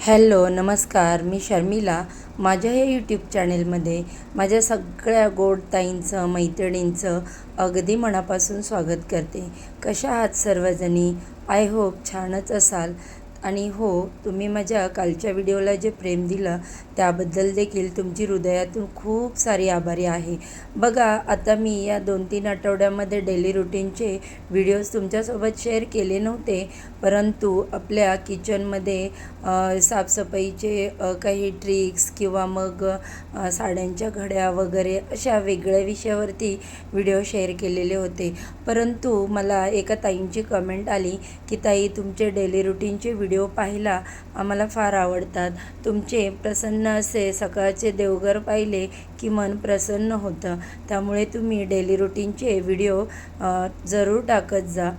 Hello नमस्कार, मी शर्मिला. माझ्या या यूट्यूब चॅनेलमध्ये माझ्या सगळ्या गोड ताईंचं मैत्रिणींचं अगदी मनापासून स्वागत करते. कशा आहात सर्वजणी? आय होप छानच असाल. आणि हो, तुम्ही माझ्या कालच्या व्हिडिओला जे प्रेम दिलं त्याबद्दल देखील तुमची हृदयातून खूप सारी आभारी आहे. बघा, आता मी या 2-3 आठवड्यामध्ये डेली रुटीनचे व्हिडिओज तुमच्यासोबत शेअर केले नव्हते, परंतु आपल्या किचनमध्ये साफसफाईचे काही ट्रिक्स किंवा मग साड्यांच्या घड्या वगैरे अशा वेगळ्या विषयावरती व्हिडिओ शेअर केलेले होते. परंतु मला एका ताईंची कमेंट आली की ताई, तुमचे डेली रुटीनचे व्हिडिओ पाहायला आम्हाला फार आवडतात. तुमचे प्रसन्न असे सकाळचे देवघर पाहिले की मन प्रसन्न होतं. त्यामुळे तुम्ही डेली रुटीनचे व्हिडिओ जरूर टाकत जा.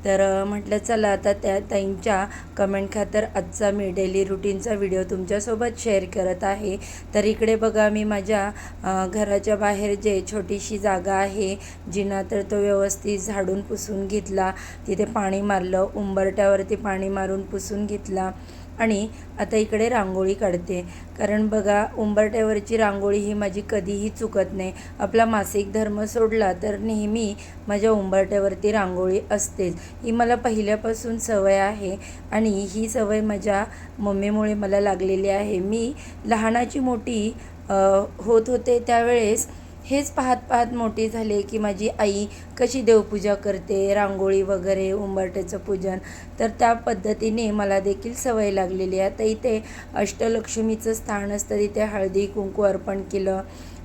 तर म्हटलं चला आता त्या ताईंच्या कमेंट खातर आजचा मी डेली रुटीनचा व्हिडिओ तुमच्यासोबत शेअर करत आहे. तर इकडे बघा, मी माझ्या घराच्या बाहेर जे छोटीशी जागा आहे जिना, तर तो व्यवस्थित झाडून पुसून घेतला. तिथे पाणी मारलं, उंबरट्यावरती पाणी मारून पुसून घेतला आणि आता इकडे रांगोळी काढते. कारण बघा, उंबरट्यावरची रांगोळी ही माझी कधीही चुकत नाही. आपला मासिक धर्म सोडला तर नेहमी माझ्या उंबरट्यावरती रांगोळी असतेच. ही मला पहिल्यापासून सवय आहे आणि ही सवय माझ्या मम्मीमुळे मला लागलेली आहे. मी लहानाची मोठी होत होते त्यावेळेस हेच पाहत पाहत मोठी झाले की माझी आई कशी देवपूजा करते, रांगोळी वगैरे, उंबरट्याचं पूजन. तर त्या पद्धतीने मला देखील सवय लागलेली आहे. आता इथे अष्टलक्ष्मीचं स्थान असतं, तिथे हळदी कुंकू अर्पण केलं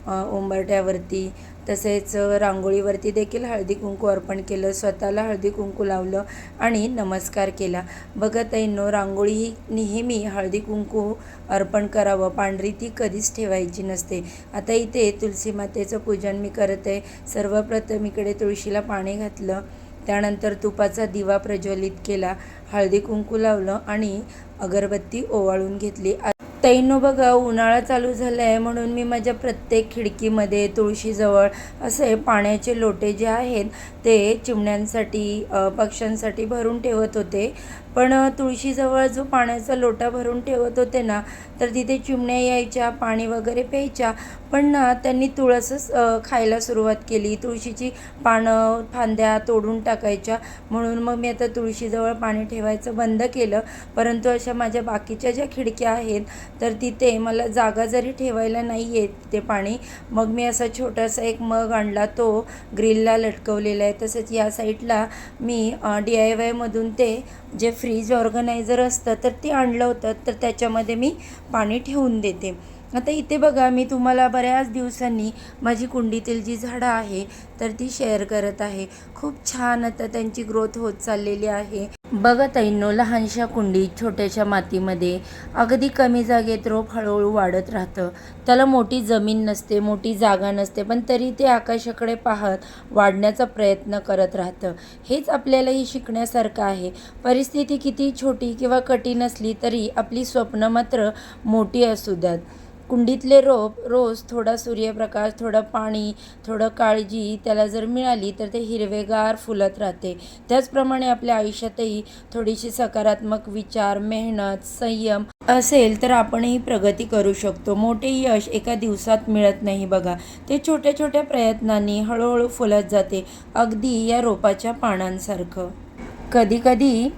उंबरट्यावरती. तसेच रांगोळीवरती देखील हळदी कुंकू अर्पण केलं, स्वतःला हळदी कुंकू लावलं आणि नमस्कार केला. बघा ताईंनो, रांगोळी ही नेहमी हळदी कुंकू अर्पण करावं, पांढरी ती कधीच ठेवायची नसते. आता इथे तुळशी मातेचं पूजन मी करते. सर्वप्रथम इकडे तुळशीला पाणी घातलं, त्यानंतर तुपाचा दिवा प्रज्वलित केला, हळदी कुंकू लावलं आणि अगरबत्ती ओवाळून घेतली. ताईंनो बघा, उन्हाळा चालू झाला आहे म्हणून मी माझ्या प्रत्येक खिडकीमध्ये तुळशीजवळ असे पाण्याचे लोटे जे आहेत ते चिमण्यांसाठी, पक्ष्यांसाठी भरून ठेवत होते. पण तुळशीजवळ जो पाण्याचा लोटा भरून ठेवत होते ना, तर तिथे चिमण्या यायच्या, पाणी वगैरे प्यायच्या. पण ना, त्यांनी तुळसच खायला सुरुवात केली. तुळशीची पानं, फांद्या तोडून टाकायच्या. म्हणून मग मी आता तुळशीजवळ पाणी ठेवायचं बंद केलं. परंतु अशा माझ्या बाकीच्या ज्या खिडक्या आहेत तर तिथे मला जागा जरी ठेवायला नाही आहे तिथे पाणी, मग मी असा छोटासा एक मग आणला, तो ग्रिलला लटकवलेला आहे. तसंच या साईडला मी DIYमधून ते जे फ्रीज ऑर्गनायझर असतं तर ते आणलं होतं, तर त्याच्यामध्ये मी पाणी ठेवून देते. आता इथे बघा, मी तुम्हाला बऱ्याच दिवसांनी माझी कुंडीतील जी झाडं आहे तर ती शेअर करत आहे. खूप छान आता त्यांची ग्रोथ होत चाललेली आहे. बघा ताईंनो, लहानशा कुंडीत छोट्याशा मातीमध्ये अगदी कमी जागेत रोप हळूहळू वाढत राहतं. त्याला मोठी जमीन नसते, मोठी जागा नसते, पण तरी ते आकाशाकडे पाहत वाढण्याचा प्रयत्न करत राहतं. हेच आपल्यालाही शिकण्यासारखं आहे. परिस्थिती किती छोटी किंवा कठीण असली तरी आपली स्वप्न मात्र मोठी असू द्यात. कुंडीतले रोप रोज थोडा सूर्यप्रकाश, थोडं पाणी, थोडं काळजी त्याला जर मिळाली तर ते हिरवेगार फुलत राहते. त्याचप्रमाणे आपल्या आयुष्यातही थोडीशी सकारात्मक विचार, मेहनत, संयम असेल तर आपणही प्रगती करू शकतो. मोठे यश एका दिवसात मिळत नाही बघा, ते छोट्या छोट्या प्रयत्नांनी हळूहळू फुलत जाते, अगदी या रोपाच्या पानांसारखं. कधीकधी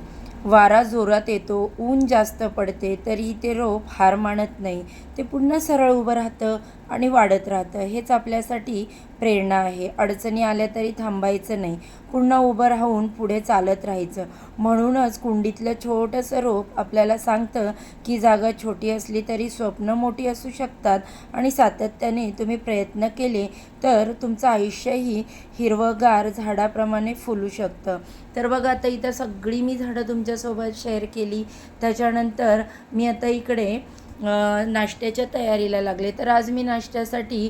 वारा जोरात येतो, ऊन जास्त पडते, तरी ते रोप हार मानत नाही. ते पुन्हा सरळ उभं राहतं आणि वाढत राहतं. हेच आपल्यासाठी प्रेरणा आहे. अडचणी आल्या तरी थांबायचं नाही, पुन्हा उभं राहून पुढे चालत राहायचं. म्हणूनच कुंडीतलं छोटंसं रोप आपल्याला सांगतं की जागा छोटी असली तरी स्वप्न मोठी असू शकतात आणि सातत्याने तुम्ही प्रयत्न केले तर तुमचं आयुष्यही हिरवंगार झाडाप्रमाणे फुलू शकतं. तर बघा, आता इथं सगळी मी झाडं तुमच्यासोबत शेअर केली. त्याच्यानंतर मी आता इकडे नाश्त्याच्या तयारीला लागले. तर आज मी नाश्त्यासाठी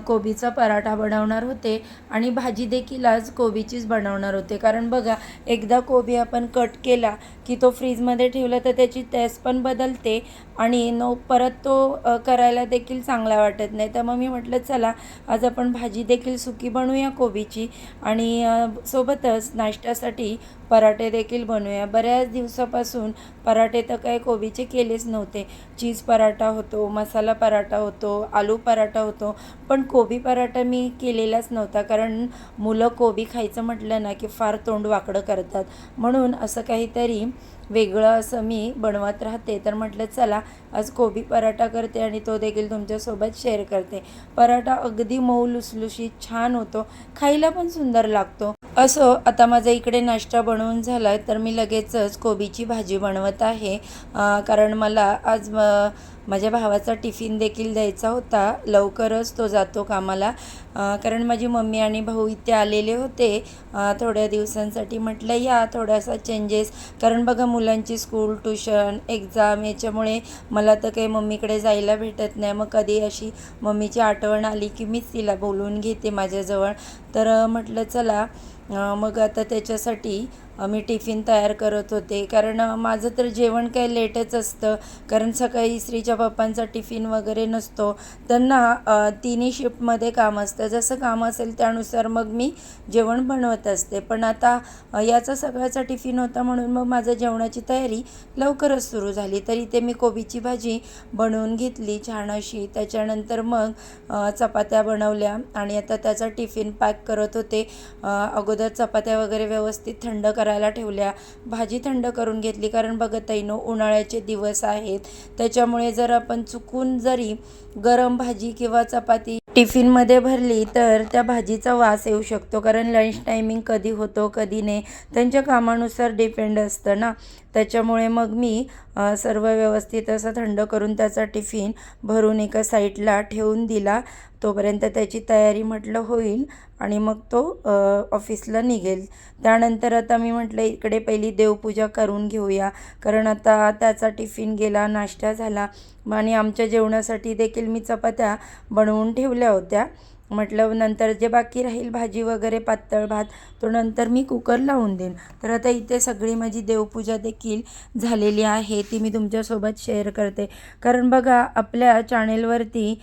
कोबीचा पराठा बनवणार होते आणि भाजी देखील आज कोबीचीच बनवणार होते. कारण बघा, एकदा कोबी आपण कट केला की तो फ्रीजमध्ये ठेवला तर त्याची टेस्ट पण बदलते आणि परत तो करायला देखील चांगला वाटत नाही. तर मग मी म्हटलं चला आज आपण भाजी देखील सुकी बनवूया कोबीची आणि सोबतच नाश्त्यासाठी पराठे देखील बनवूया. बऱ्याच दिवसापासून पराठे तर काही कोबीचे केलेच नव्हते. चीज पराठा होतो, मसाला पराठा होतो, आलू पराठा होतो, पण कोबी पराठा मी केलेलाच नव्हता. कारण मुलं कोबी खायचं म्हटलं ना की फार तोंड वाकडं करतात. म्हणून असं काहीतरी वेगळं असं मी बनवत राहते. तर म्हटलं चला आज कोबी पराठा करते आणि तो देखील तुमच्यासोबत शेअर करते. पराठा अगदी मऊ लुसलुशीत छान होतो, खायला पण सुंदर लागतो. असो, आता माझा इकडे नाश्ता बनवून झाला आहे, तर मी लगेचच कोबीची भाजी बनवत आहे. कारण मला आज माझ्या भावाचा टिफिन देखील द्यायचा होता. लवकरच तो जातो कामाला. कारण माझी मम्मी आणि भाऊ इथे आलेले होते थोड्या दिवसांसाठी. म्हटलं या थोडासा चेंजेस, कारण बघा मुलांची स्कूल, ट्युशन, एक्झाम याच्यामुळे मला तर काही मम्मीकडे जायला भेटत नाही. मग कधी अशी मम्मीची आठवण आली की मीच तिला बोलवून घेते माझ्याजवळ. तर म्हटलं चला मग आता त्याच्यासाठी मी टिफिन तयार करत होते. कारण माझं तर जेवण काही लेटच असतं, कारण सकाळी श्रीच्या पप्पांचा टिफिन वगैरे नसतो. त्यांना तिन्ही शिफ्टमध्ये काम असतं. जसं काम असेल त्यानुसार मग मी जेवण बनवत असते. पण आता याचा सकाळचा टिफिन होता म्हणून मग माझं जेवणाची तयारी लवकरच सुरू झाली. तर इथे मी कोबीची भाजी बनवून घेतली छान अशी. त्याच्यानंतर मग चपात्या बनवल्या आणि आता त्याचा टिफिन पॅक करत होते. अगोदर चपात्या वगैरे व्यवस्थित थंड करायला ठेवल्या, भाजी थंड करून घेतली. कारण बघत आहे ना उन्हाळ्याचे दिवस आहेत, त्याच्यामुळे जर आपण चुकून जरी गरम भाजी किंवा चपाती टिफिनमध्ये भरली तर त्या भाजीचा वास येऊ शकतो. कारण लंच टायमिंग कधी होतो कधी नाही, त्यांच्या कामानुसार डिपेंड असतं ना. त्याच्यामुळे मग मी सर्व व्यवस्थित असं थंड करून त्याचा टिफिन भरून एका साईडला ठेवून दिला. तोपर्यंत त्याची तयारी म्हटलं होईल आणि मग तो ऑफिसला निघेल. त्यानंतर आता मी म्हटलं इकडे पहिली देवपूजा करून घेऊया. कारण आता त्याचा टिफिन गेला, नाश्ता झाला आणि आमच्या जेवणासाठी देखील मी चपात्या बनवून ठेवल्या होत्या. म्हटलं नंतर जे बाकी राहील भाजी वगैरे पातळ भात तो नंतर मी कुकर लावून देईन. तर आता इथे सगळी माझी देवपूजा देखील झालेली आहे, ती मी तुमच्यासोबत शेअर करते. कारण बघा आपल्या चॅनेलवरती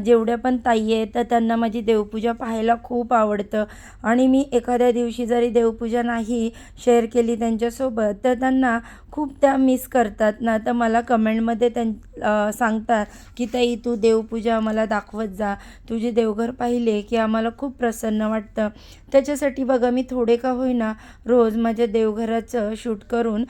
जेवढ्या पण ताई आहेत तर त्यांना माझी देवपूजा पाहायला खूप आवडतं. आणि मी एखाद्या दिवशी जरी देवपूजा नाही शेअर केली त्यांच्यासोबत तर त्यांना खूप त्या मिस करतात ना. तर मला कमेंटमध्ये सांगतात की ताई तू देवपूजा आम्हाला दाखवत जा, तुझे देवघर पाहिले की आम्हाला खूप प्रसन्न वाटतं. त्याच्यासाठी बघा मी थोडे का होईना रोज माझ्या देवघराचं शूट करून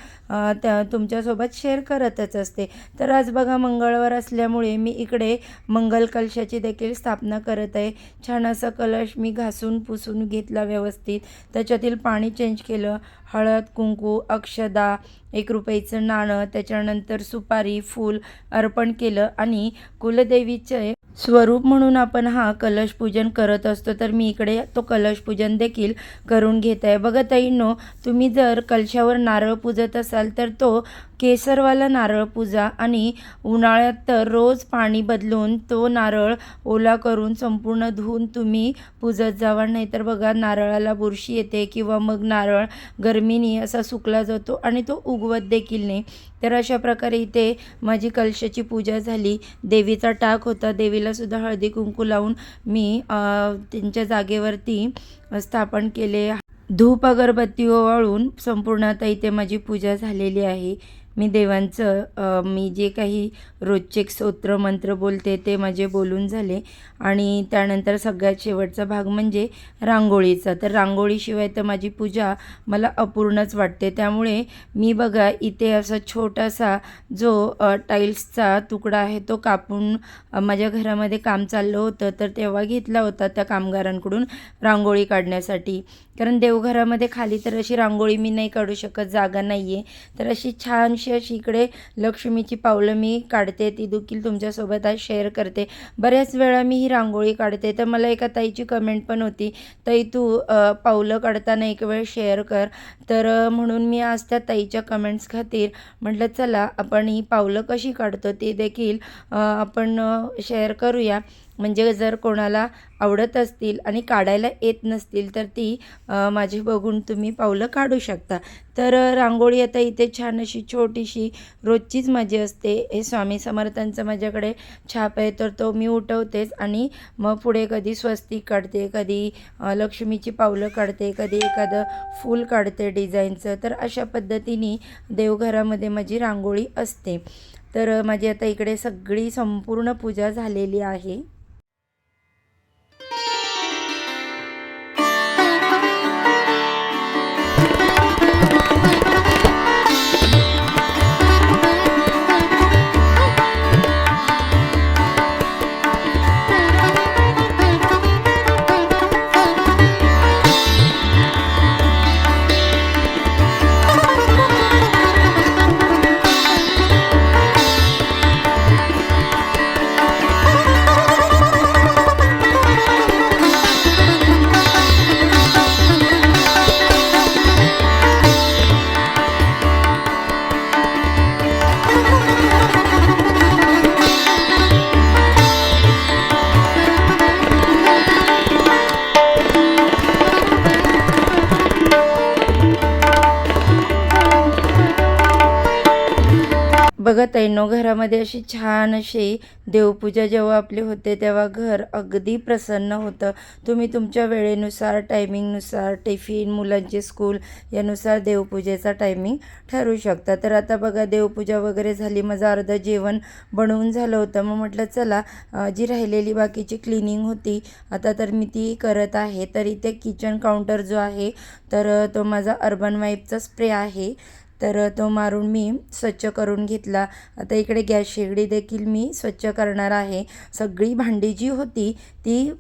तुमच्यासोबत शेअर करतच असते. तर आज बघा मंगळवार असल्यामुळे मी इकडे मंगल कलशाची देखील स्थापना करत आहे. छान असा कलश मी घासून पुसून घेतला व्यवस्थित, त्याच्यातील पाणी चेंज केलं, हळद, कुंकू, अक्षदा, 1 रुपयाचं नाणं, त्याच्यानंतर सुपारी, फूल अर्पण केलं आणि कुलदेवीचे स्वरूप म्हणून आपण हा कलश पूजन करत असतो. तर मी इकडे तो कलश पूजन देखील करून घेत आहे. बघा ताईंनो, तुम्ही जर कलशावर नारळ पूजत असाल तर तो केसरवाला नारळ पूजा आणि उन्हाळ्यात तर रोज पाणी बदलून तो नारळ ओला करून संपूर्ण धुवून तुम्ही पूजत जावा. नाहीतर बघा नारळाला बुरशी येते किंवा मग नारळ गरमीने असा सुकला जातो आणि तो उगवत देखील नाही. तर अशा प्रकारे इथे माझी कलशाची पूजा झाली. देवीचा टाक होता, देवीला सुद्धा हळदी कुंकू लावून मी त्यांच्या जागेवरती स्थापन केले. धूप अगरबत्ती ओवाळून संपूर्ण आता इथे माझी पूजा झालेली आहे. मी देवांचं मी जे काही रोजचे स्तोत्र मंत्र बोलते ते माझे बोलून झाले. आणि त्यानंतर सगळ्यात शेवटचा भाग म्हणजे रांगोळीचा. तर रांगोळीशिवाय तर माझी पूजा मला अपूर्णच वाटते. त्यामुळे मी बघा इथे असा छोटासा जो टाईल्सचा तुकडा आहे तो कापून माझ्या घरामध्ये काम चाललं होतं तर तेव्हा घेतला होता त्या कामगारांकडून रांगोळी काढण्यासाठी. कारण देवघरामध्ये खाली तर अशी रांगोळी मी नाही काढू शकत, जागा नाही आहे. तर अशी छानशी अशी इकडे लक्ष्मीची पावलं मी काढते, ती देखील तुमच्यासोबत आज शेअर करते. बऱ्याच वेळा मी ही रांगोळी काढते. तर मला एका ताईची कमेंट पण होती, ताई तू पावलं काढताना एक वेळ शेअर कर. तर म्हणून मी आज त्या ताईच्या कमेंट्स खातीर म्हटलं चला आपण ही पावलं कशी काढतो ते देखील आपण शेअर करूया. म्हणजे जर कोणाला आवडत असतील आणि काढायला येत नसतील तर ती माझी बघून तुम्ही पावलं काढू शकता. तर रांगोळी आता इथे छान अशी छोटीशी रोजचीच माझी असते. हे स्वामी समर्थांचा माझ्याकडे छाप आहे तर तो मी उठवतेच आणि मग पुढे कधी स्वस्तिक काढते, कधी लक्ष्मीची पावलं काढते, कधी एखादं फूल काढते डिझाईनचं. तर अशा पद्धतीने देवघरामध्ये माझी रांगोळी असते. तर माझी आता इकडे सगळी संपूर्ण पूजा झालेली आहे. बघा ताईंनो, घरामध्ये अशी छान अशी देवपूजा जेव्हा आपली होते तेव्हा घर अगदी प्रसन्न होतं. तुम्ही तुमच्या वेळेनुसार, टायमिंगनुसार, टिफिन, मुलांचे स्कूल यानुसार देवपूजेचा टायमिंग ठरवू शकता. तर आता बघा देवपूजा वगैरे झाली, माझं अर्धं जेवण बनवून झालं होतं. मग म्हटलं चला जी राहिलेली बाकीची क्लिनिंग होती आता तर मी ती करत आहे. तर इथे किचन काउंटर जो आहे तर तो माझा अर्बन वाईपचा स्प्रे आहे तर तो मारून मी स्वच्छ करून घेतला. आता इकडे गॅस शेगडी देखील मी स्वच्छ करणार आहे. सगळी भांडी जी होती ती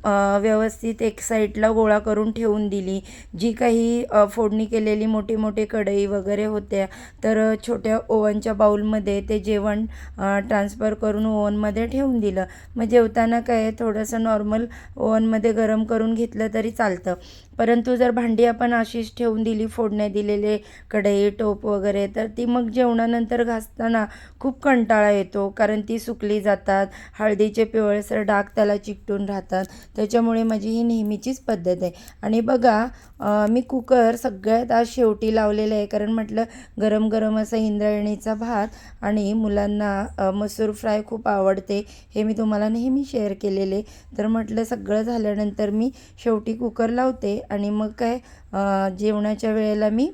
व्यवस्थित एक साईडला गोळा करून ठेवून दिली. जी काही फोडणी केलेली मोठी मोठी कढई वगैरे होत्या तर छोट्या ओव्हनच्या बाउलमध्ये ते जेवण ट्रान्सफर करून ओव्हनमध्ये ठेवून दिलं. मग जेवताना काय थोडंसं नॉर्मल ओव्हनमध्ये गरम करून घेतलं तरी चालतं. परंतु जर भांडी आपण अशीच ठेवून दिली, फोडण्या दिलेले कढई, टोप वगैरे, तर ती मग जेवणानंतर घासताना खूप कंटाळा येतो. कारण ती सुकली जातात, हळदीचे पिवळसर डाग त्याला चिकटून राहतात. त्याच्यामुळे माझी ही नेहमीचीच पद्धत आहे. आणि बघा मी कुकर सगळ्यात आज शेवटी लावलेलं आहे कारण म्हटलं गरम गरम असा इंद्रायणीचा भात आणि मुलांना मसूर फ्राय खूप आवडते, हे मी तुम्हाला नेहमी शेअर केलेले. तर म्हटलं सगळं झाल्यानंतर मी शेवटी कुकर लावते आणि मग काय जेवणाच्या वेळेला मी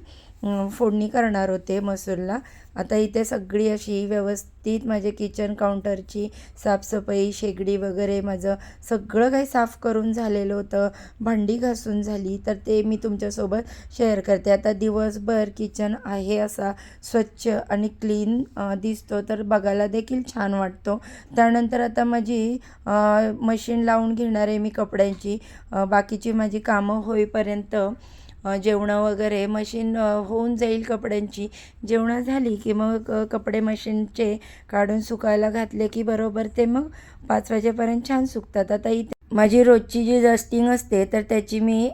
फोडणी करणार होते मसूरला. आता इथे सगळी अशी व्यवस्थित माझे किचन काउंटरची साफसफाई, शेगडी वगैरे माझं सगळं काही साफ करून झालेलं होतं. भांडी घासून झाली तर ते मी तुमच्यासोबत शेअर करते. आता दिवसभर किचन आहे असा स्वच्छ आणि क्लीन दिसतो तर बघायला देखील छान वाटतो. त्यानंतर आता माझी मशीन लावून घेणार आहे मी कपड्यांची. बाकीची माझी कामं होईपर्यंत जेवणं वगैरे मशीन होऊन जाईल कपड्यांची. जेवणं झाली की मग कपडे मशीनचे काढून सुकायला घातले की बरोबर ते मग 5 वाजेपर्यंत छान सुकतात. आता इथे माझी रोजची जी डस्टिंग असते तर त्याची मी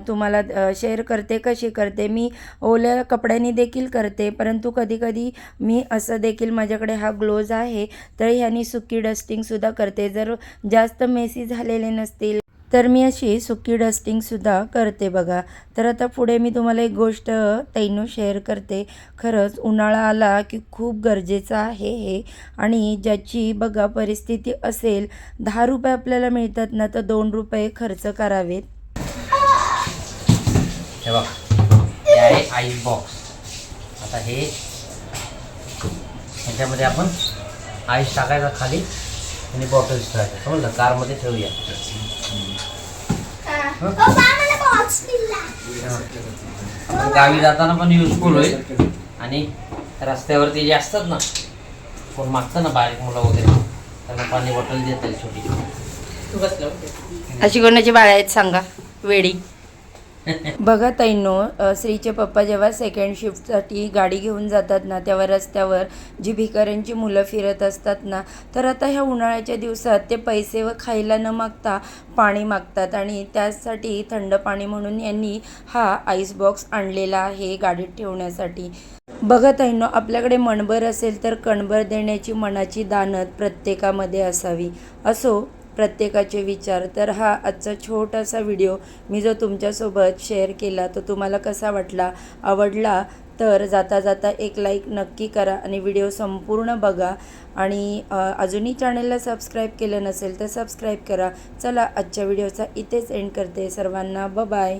तुम्हाला शेअर करते कशी करते. मी ओल्या कपड्यांनी देखील करते, परंतु कधी कधी मी असं देखील माझ्याकडे हा ग्लोव्ज आहे तर ह्यानी सुकी डस्टिंगसुद्धा करते. जर जास्त मेसी झालेले नसतील तर मी अशी सुकी डस्टिंगसुद्धा करते बघा. तर आता पुढे मी तुम्हाला एक गोष्ट ताईंनो शेअर करते. खरंच उन्हाळा आला की खूप गरजेचं आहे हे. आणि ज्याची बघा परिस्थिती असेल, 10 रुपये आपल्याला मिळतात ना तर 2 रुपये खर्च करावेत. हे बघ, हे आहे आईस बॉक्स. आता हे ह्याच्यामध्ये आपण आईस टाकायचा खाली आणि बॉटल्स ठेवायच्या. समजलं, कारमध्ये ठेवूया. गावी जाताना पण युजफुल होईल आणि रस्त्यावरती जे असतात ना, कोण मागतं ना बारीक मुलं वगैरे, त्यांना पाणी बॉटल देता येईल छोटी. अशी कोणाची बाळ आहेत सांगा वेडी. बघा ताईंनो, श्रीचे पप्पा जेव्हा सेकंड शिफ्टसाठी गाडी घेऊन जातात ना तेव्हा रस्त्यावर जी भिकाऱ्यांची मुलं फिरत असतात ना, तर आता ह्या उन्हाळ्याच्या दिवसात ते पैसे व खायला न मागता पाणी मागतात आणि त्यासाठी थंड पाणी म्हणून यांनी हा आईस बॉक्स आणलेला आहे गाडीत ठेवण्यासाठी. बघा ताईंनो, आपल्याकडे मनभर असेल तर कणभर देण्याची मनाची दानत प्रत्येकामध्ये असावी. असो, प्रत्येकाचे विचार. तर हा आजचा छोटासा व्हिडिओ मी जो तुमच्यासोबत शेअर केला तो तुम्हाला कसा वाटला, आवडला तर जाता जाता एक लाईक नक्की करा आणि व्हिडिओ संपूर्ण बघा. आणि अजूनही चॅनलला सबस्क्राईब केलं नसेल तर सबस्क्राईब करा. चला आजच्या व्हिडिओचा इथेच एंड करते. सर्वांना बाय.